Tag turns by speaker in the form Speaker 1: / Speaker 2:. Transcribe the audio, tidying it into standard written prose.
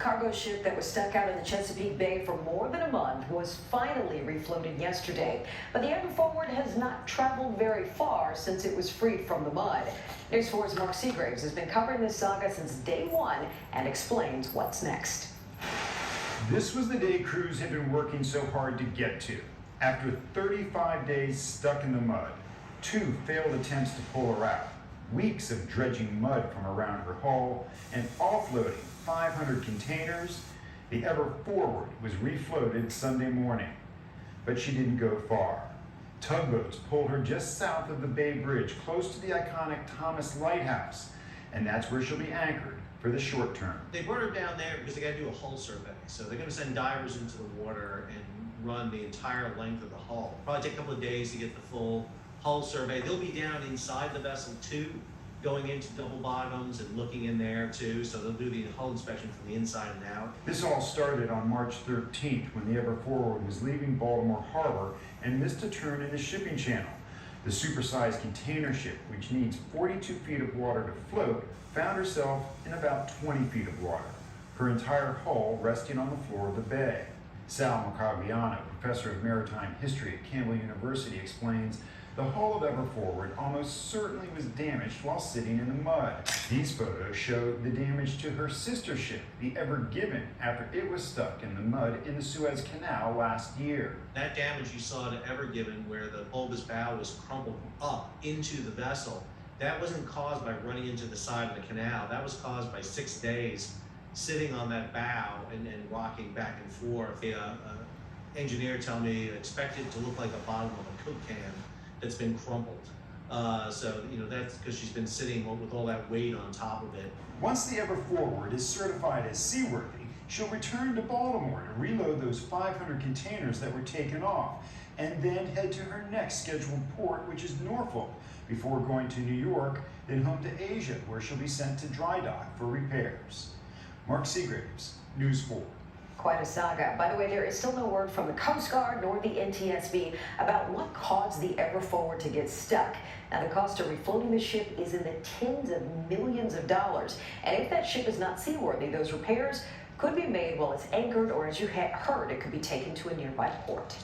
Speaker 1: Cargo ship that was stuck out in the Chesapeake Bay for more than a month was finally refloated yesterday. But the Ever Forward has not traveled very far since it was freed from the mud. News 4's Mark Seagraves has been covering this saga since day one and explains what's next.
Speaker 2: This was the day crews had been working so hard to get to. After 35 days stuck in the mud, 2 failed attempts to pull her out, weeks of dredging mud from around her hull, and offloading 500 containers, the Ever Forward was refloated Sunday morning. But she didn't go far. Tugboats pulled her just south of the Bay Bridge, close to the iconic Thomas Lighthouse, and that's where she'll be anchored for the short term.
Speaker 3: They brought her down there because they got to do a hull survey. So they're going to send divers into the water and run the entire length of the hull. Probably take a couple of days to get the full hull survey. They'll be down inside the vessel too, going into double bottoms and looking in there too. So they'll do the hull inspection from the inside and out.
Speaker 2: This all started on March 13th when the Ever Forward was leaving Baltimore Harbor and missed a turn in the shipping channel. The supersized container ship, which needs 42 feet of water to float, found herself in about 20 feet of water, her entire hull resting on the floor of the bay. Sal Macagliano, professor of maritime history at Campbell University, explains the hull of Ever Forward almost certainly was damaged while sitting in the mud. These photos show the damage to her sister ship, the Ever Given, after it was stuck in the mud in the Suez Canal last year.
Speaker 3: That damage you saw to Ever Given, where the bulbous bow was crumpled up into the vessel, that wasn't caused by running into the side of the canal. That was caused by 6 days sitting on that bow and rocking back and forth. The engineer told me expected to look like the bottom of a Coke can that's been crumpled. So, that's because she's been sitting with all that weight on top of it.
Speaker 2: Once the Ever Forward is certified as seaworthy, she'll return to Baltimore to reload those 500 containers that were taken off, and then head to her next scheduled port, which is Norfolk, before going to New York, then home to Asia, where she'll be sent to dry dock for repairs. Mark Seagraves, News 4.
Speaker 1: Quite a saga. By the way, there is still no word from the Coast Guard nor the NTSB about what caused the Ever Forward to get stuck. Now, the cost of refloating the ship is in the tens of millions of dollars. And if that ship is not seaworthy, those repairs could be made while it's anchored, or as you heard, it could be taken to a nearby port.